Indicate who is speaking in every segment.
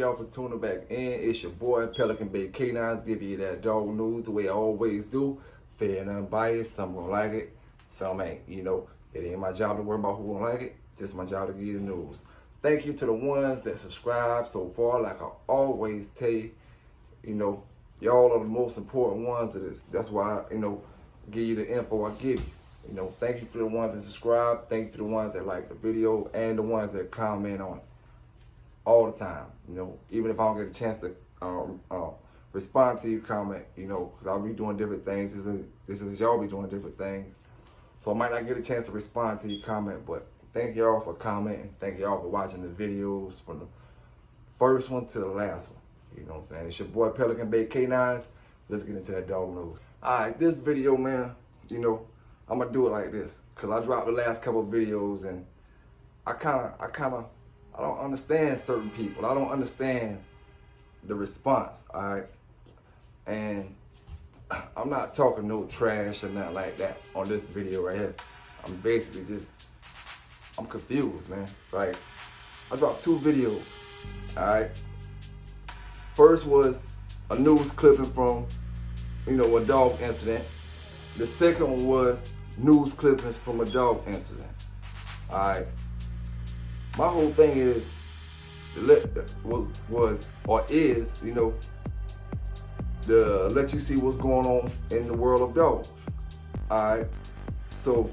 Speaker 1: y'all for tuning back in. It's your boy Pelican Bay Kennels, giving you that dog news the way I always do. Fair and unbiased. Some gonna like it, some ain't. You know, it ain't my job to worry about who gonna like it. Just my job to give you the news. Thank you to the ones that subscribe so far. Like I always tell you, y'all are the most important ones to this. That's why give you the info I give you. Thank you for the ones that subscribe. Thank you to the ones that like the video and the ones that comment on it all the time. Even if I don't get a chance to respond to your comment, because I'll be doing different things. This is y'all be doing different things. So I might not get a chance to respond to your comment, but thank y'all for commenting. Thank y'all for watching the videos from the first one to the last one. You know what I'm saying? It's your boy Pelican Bay Kennels. Let's get into that dog news. All right, this video, man, I'm gonna do it like this because I dropped the last couple of videos and I don't understand certain people. I don't understand the response, all right? And I'm not talking no trash or nothing like that on this video right here. I'm basically I'm confused, man. Like, I dropped 2 videos, all right? First was a news clipping from, a dog incident. The second one was news clippings from a dog incident, all right? My whole thing is, to let you see what's going on in the world of dogs. All right. So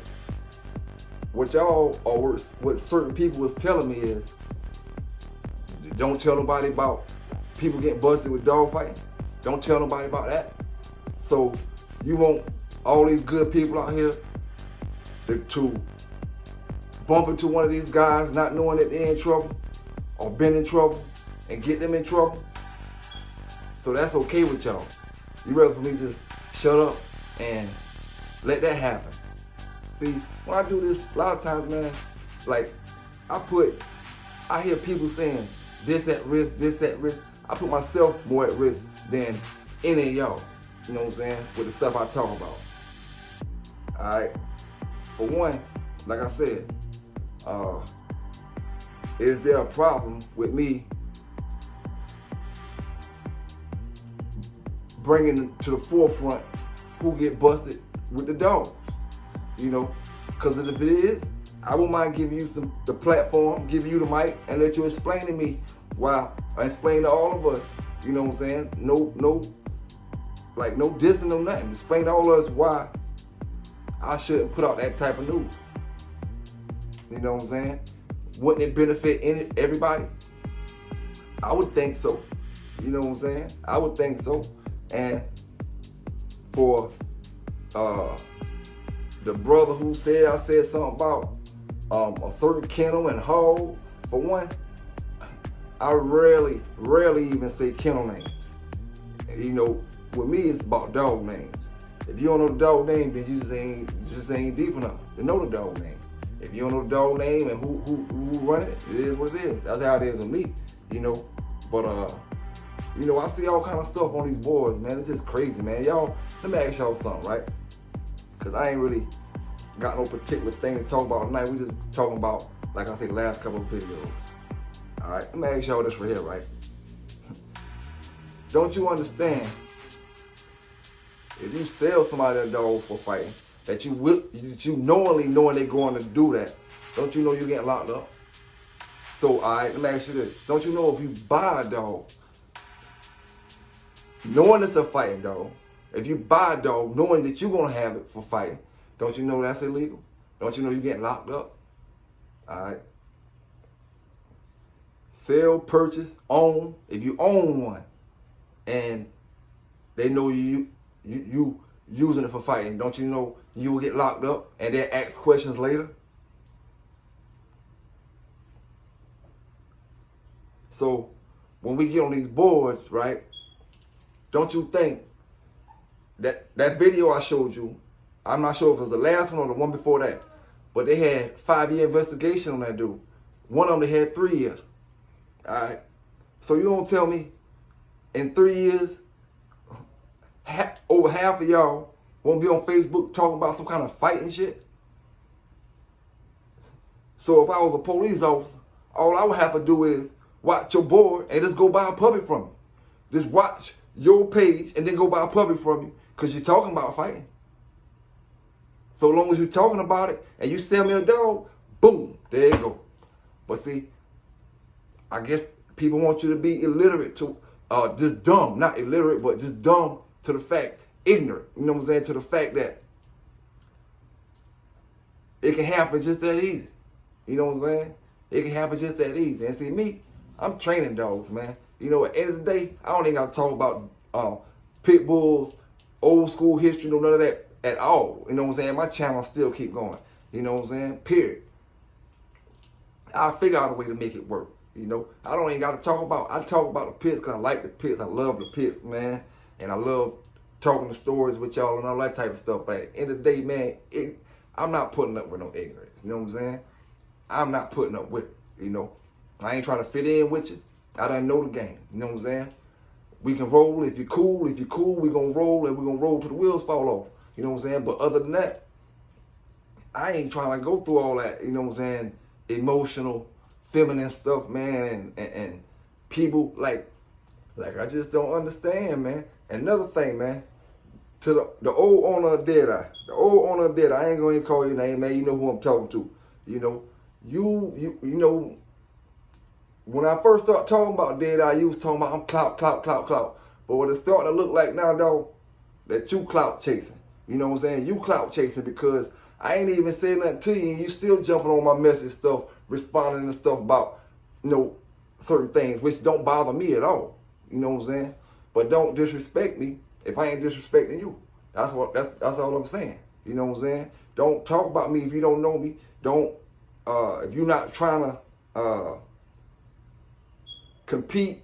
Speaker 1: what y'all or what certain people was telling me is, don't tell nobody about people getting busted with dog fighting. Don't tell nobody about that. So you want all these good people out here to bump into one of these guys not knowing that they're in trouble or been in trouble and get them in trouble. So that's okay with y'all. You rather for me just shut up and let that happen. See, when I do this, a lot of times, man, like I hear people saying this at risk, this at risk. I put myself more at risk than any of y'all. You know what I'm saying? With the stuff I talk about. All right. For one, like I said, is there a problem with me bringing to the forefront who get busted with the dogs? Because if it is, I won't mind giving you the platform, giving you the mic, and let you explain to me why. I explain to all of us. You know what I'm saying? No dissing, no nothing. Explain to all of us why I shouldn't put out that type of news. You know what I'm saying? Wouldn't it benefit everybody? I would think so. You know what I'm saying? I would think so. And for the brother who said I said something about a certain kennel and hog, for one, I rarely even say kennel names. With me it's about dog names. If you don't know the dog name, then you just ain't deep enough to know the dog name. If you don't know the dog name and who running it, it is what it is. That's how it is with me, But I see all kind of stuff on these boards, man. It's just crazy, man. Y'all, let me ask y'all something, right? Because I ain't really got no particular thing to talk about tonight. We just talking about, like I said, the last couple of videos. All right, let me ask y'all this right here, right? Don't you understand, if you sell somebody a dog for fighting, that you knowingly knowing they're going to do that, don't you know you're getting locked up? So, all right, let me ask you this. Don't you know if you buy a dog, knowing it's a fighting dog, if you buy a dog knowing that you're going to have it for fighting, don't you know that's illegal? Don't you know you're getting locked up? All right. Sell, purchase, own. If you own one and they know you using it for fighting, don't you know you will get locked up and then ask questions later? So when we get on these boards, right, don't you think that video I showed you, I'm not sure if it was the last one or the one before that, but they had 5-year investigation on that dude. One of them, they had 3 years. All right. So you don't tell me in 3 years, over half of y'all won't be on Facebook talking about some kind of fighting shit? So if I was a police officer, all I would have to do is watch your board and just go buy a puppy from you. Just watch your page and then go buy a puppy from you because you're talking about fighting. So long as you're talking about it and you sell me a dog, boom, there you go. But see, I guess people want you to be illiterate to, just dumb, not illiterate, but just dumb to the fact, ignorant, you know what I'm saying, to the fact that it can happen just that easy. You know what I'm saying? It can happen just that easy. And see, me, I'm training dogs, man. You know, at the end of the day, I don't even got to talk about pit bulls, old school history, none of that at all. You know what I'm saying? My channel still keep going. You know what I'm saying? Period. I'll figure out a way to make it work. You know, I don't even got to talk about, I talk about the pits because I like the pits. I love the pits, man. And I love talking the stories with y'all and all that type of stuff. But at the end of the day, man, I'm not putting up with no ignorance. You know what I'm saying? I'm not putting up with it. You know, I ain't trying to fit in with you. I done know the game. You know what I'm saying? We can roll. If you're cool, we're going to roll, and we're going to roll till the wheels fall off. You know what I'm saying? But other than that, I ain't trying to go through all that, you know what I'm saying, emotional, feminine stuff, man, and people, like I just don't understand, man. Another thing, man, to the old owner of Dead Eye, I ain't going to call your name, man, you know who I'm talking to. You know, you know, when I first started talking about Dead Eye, you was talking about I'm clout. But what it's starting to look like now, dog, that you clout chasing. You know what I'm saying? You clout chasing because I ain't even saying nothing to you and you still jumping on my message stuff, responding to stuff about, you know, certain things, which don't bother me at all. You know what I'm saying? But don't disrespect me if I ain't disrespecting you. That's all I'm saying. You know what I'm saying? Don't talk about me if you don't know me. Don't, if you're not trying to compete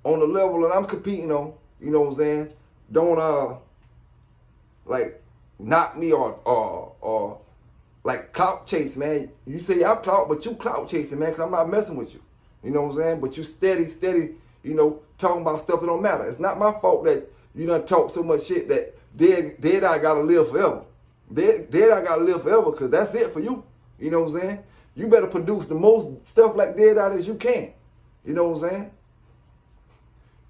Speaker 1: on the level that I'm competing on, you know what I'm saying? Don't, like, knock me or like clout chase, man. You say I'm clout, but you clout chasing, man, because I'm not messing with you. You know what I'm saying? But you steady, you know, talking about stuff that don't matter. It's not my fault that you done talk so much shit that Dead Eye gotta live forever. Dead Eye gotta live forever because that's it for you. You know what I'm saying? You better produce the most stuff like Dead Eye as you can. You know what I'm saying?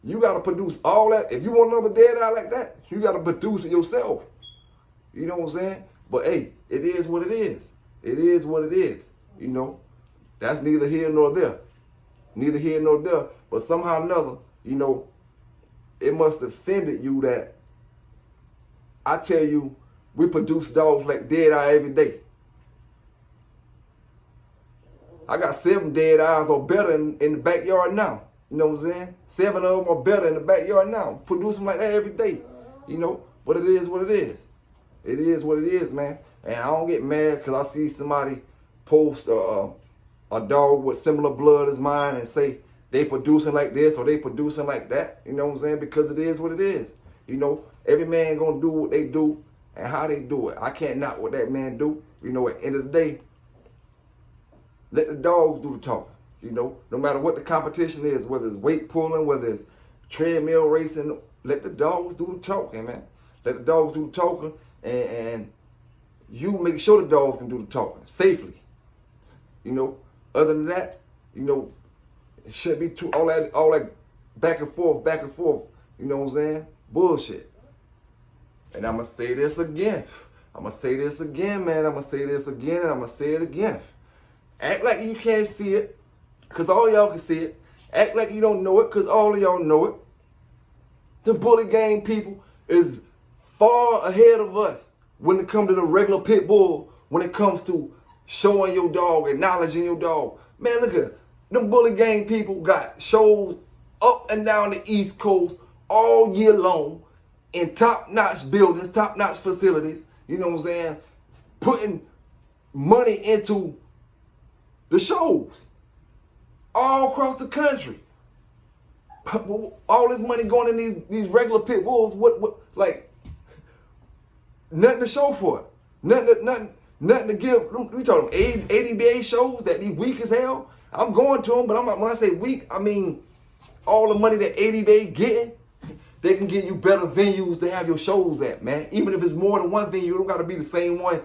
Speaker 1: You gotta produce all that. If you want another Dead Eye like that, you gotta produce it yourself. You know what I'm saying? But hey, it is what it is. It is what it is. You know, that's neither here nor there. Neither here nor there. But somehow or another, you know, it must have offended you that I tell you we produce dogs like Dead Eye every day. I got 7 Dead Eyes or better in the backyard now. You know what I'm saying? 7 of them are better in the backyard now. Produce them like that every day. You know, but it is what it is. It is what it is, man. And I don't get mad because I see somebody post a dog with similar blood as mine and say they producing like this or they producing like that. You know what I'm saying? Because it is what it is. You know, every man gonna do what they do and how they do it. I can't knock what that man do. You know, at the end of the day, let the dogs do the talking. You know, no matter what the competition is, whether it's weight pulling, whether it's treadmill racing, let the dogs do the talking, man. Let the dogs do the talking, and you make sure the dogs can do the talking safely. You know, other than that, you know, it shouldn't be too all that back and forth. You know what I'm saying? Bullshit. And I'm gonna say this again. man. I'm gonna say this again, and I'm gonna say it again. Act like you can't see it, because all y'all can see it. Act like you don't know it, because all of y'all know it. The bully gang people is far ahead of us when it comes to the regular pit bull, when it comes to showing your dog, acknowledging your dog. Man, look at it. Them bully gang people got shows up and down the East Coast all year long in top-notch buildings, top-notch facilities, you know what I'm saying, putting money into the shows all across the country. All this money going in these regular pit bulls, what like, nothing to show for it. Nothing to give. We talking ADBA shows that be weak as hell. I'm going to them, but when I say weak, I mean all the money that ADBA getting, they can get you better venues to have your shows at, man. Even if it's more than one venue, it don't got to be the same one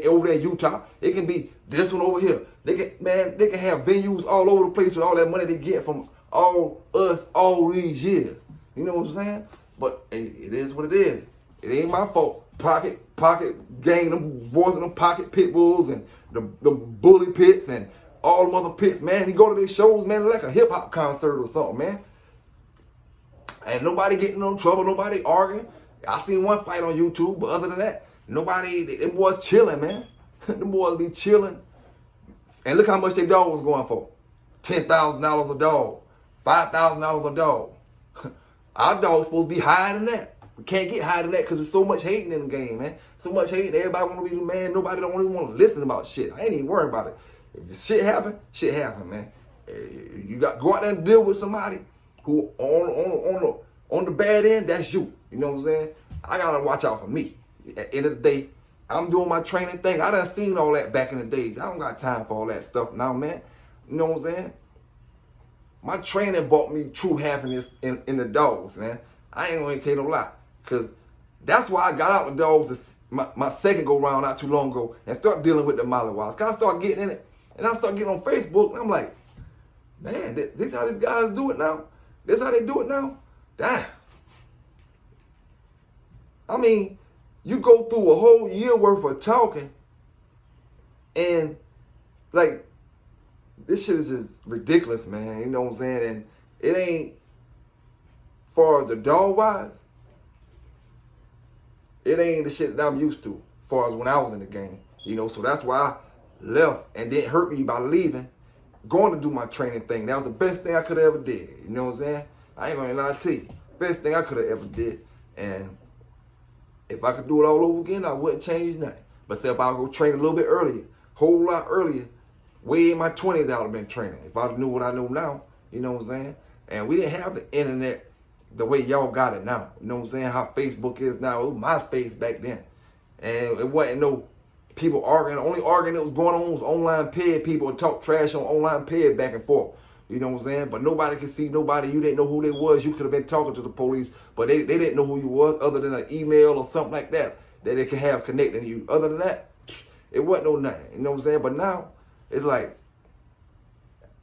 Speaker 1: over there in Utah. It can be this one over here, They can have venues all over the place with all that money they get from all these years. You know what I'm saying? But it is what it is. It ain't my fault. Pocket gang, them boys in them pocket pit bulls and the bully pits and all them other pits, man. You go to these shows, man, like a hip hop concert or something, man. And nobody getting in trouble, nobody arguing. I seen one fight on YouTube, but other than that, nobody, them boys chilling, man. Them boys be chilling. And look how much their dog was going for. $10,000 a dog. $5,000 a dog. Our dog's supposed to be higher than that. We can't get higher than that because there's so much hating in the game, man. So much hate. Everybody want to be the man. Nobody don't even want to listen about shit. I ain't even worried about it. If shit happen, man. You got to go out there and deal with somebody who on the bad end, that's you. You know what I'm saying? I got to watch out for me. At the end of the day, I'm doing my training thing. I done seen all that back in the days. I don't got time for all that stuff now, man. You know what I'm saying? My training brought me true happiness in the dogs, man. I ain't gonna tell you no lie. Because that's why I got out the dogs my second go round not too long ago and start dealing with the mollywops. Cause I start getting in it. And I start getting on Facebook and I'm like, man, this how these guys do it now? This how they do it now? Damn. I mean, you go through a whole year worth of talking and like, this shit is just ridiculous, man. You know what I'm saying? And it ain't, far as the dog wise, it ain't the shit that I'm used to, far as when I was in the game. You know, so that's why I left and didn't hurt me by leaving, going to do my training thing. That was the best thing I could have ever did. You know what I'm saying? I ain't gonna lie to you. Best thing I could have ever did. And if I could do it all over again, I wouldn't change nothing. But say if I would go train a little bit earlier, whole lot earlier, way in my 20s, I would have been training. If I knew what I know now, you know what I'm saying? And we didn't have the internet the way y'all got it now. You know what I'm saying? How Facebook is now. It was MySpace back then. And it wasn't no people arguing. The only arguing that was going on was online ped. People would talk trash on online ped back and forth. You know what I'm saying? But nobody could see nobody. You didn't know who they was. You could have been talking to the police, but they didn't know who you was other than an email or something like that they could have connecting you. Other than that, it wasn't no nothing. You know what I'm saying? But now, it's like,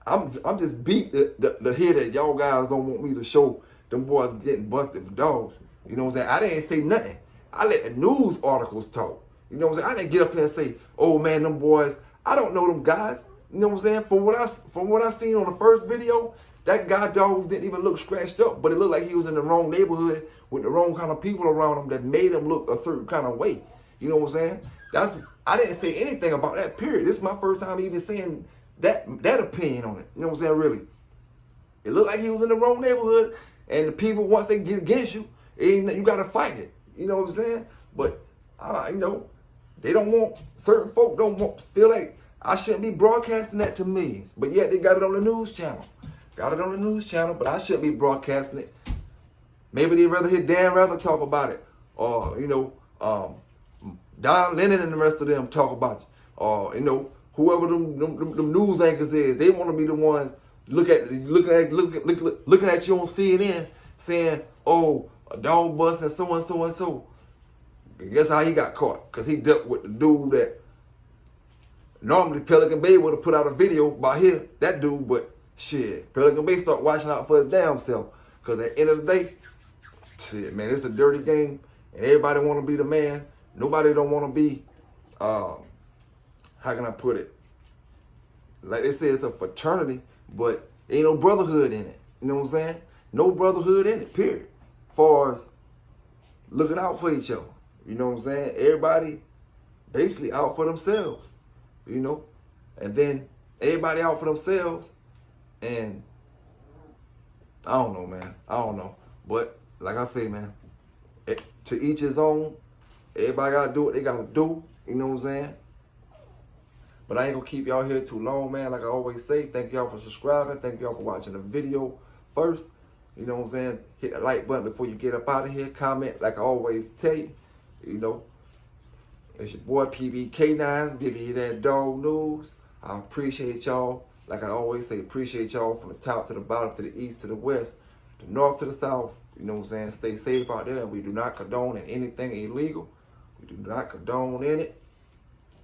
Speaker 1: I'm just beat to hear that y'all guys don't want me to show them boys getting busted for dogs. You know what I'm saying? I didn't say nothing. I let the news articles talk. You know what I'm saying? I didn't get up there and say, oh man, them boys, I don't know them guys. You know what I'm saying? From what I seen on the first video, that guy dogs didn't even look scratched up, but it looked like he was in the wrong neighborhood with the wrong kind of people around him that made him look a certain kind of way. You know what I'm saying? I didn't say anything about that, period. This is my first time even saying that opinion on it. You know what I'm saying? Really. It looked like he was in the wrong neighborhood, and the people, once they get against you, you got to fight it. You know what I'm saying? But, you know, they don't want, certain folk don't want to feel like I shouldn't be broadcasting that to millions. But yet they got it on the news channel. Got it on the news channel, but I shouldn't be broadcasting it. Maybe they'd rather hear Dan Rather talk about it. Or, you know, Don Lennon and the rest of them talk about it. Or, you know, whoever them news anchors is, they want to be the ones looking at you on CNN saying, oh, a dog bust and so and so and so. Guess how he got caught? Because he dealt with the dude that normally Pelican Bay would have put out a video about that dude, but shit, Pelican Bay start watching out for his damn self. Because at the end of the day, shit, man, it's a dirty game, and everybody want to be the man. Nobody don't want to be, how can I put it? Like they say, it's a fraternity, but ain't no brotherhood in it. You know what I'm saying? No brotherhood in it, period. Far as looking out for each other. You know what I'm saying? Everybody basically out for themselves, you know? And then everybody out for themselves, and I don't know, man. I don't know. But like I say, man, to each his own. Everybody got to do what they got to do. You know what I'm saying? But I ain't going to keep y'all here too long, man. Like I always say, thank y'all for subscribing. Thank y'all for watching the video first. You know what I'm saying? Hit that like button before you get up out of here. Comment like I always tell you. You know, it's your boy PB K9s giving you that dog news. I appreciate y'all. Like I always say, appreciate y'all from the top to the bottom, to the east to the west, the north to the south. You know what I'm saying? Stay safe out there. We do not condone anything illegal. We do not condone in it.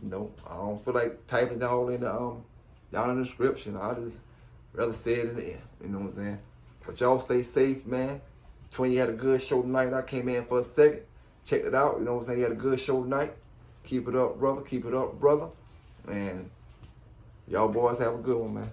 Speaker 1: You know, I don't feel like typing it all in the Y'all in the description. I just rather say it in the end. You know what I'm saying? But y'all stay safe, man. Twin, you had a good show tonight. I came in for a second. Checked it out. You know what I'm saying? You had a good show tonight. Keep it up, brother. Keep it up, brother. And y'all boys have a good one, man.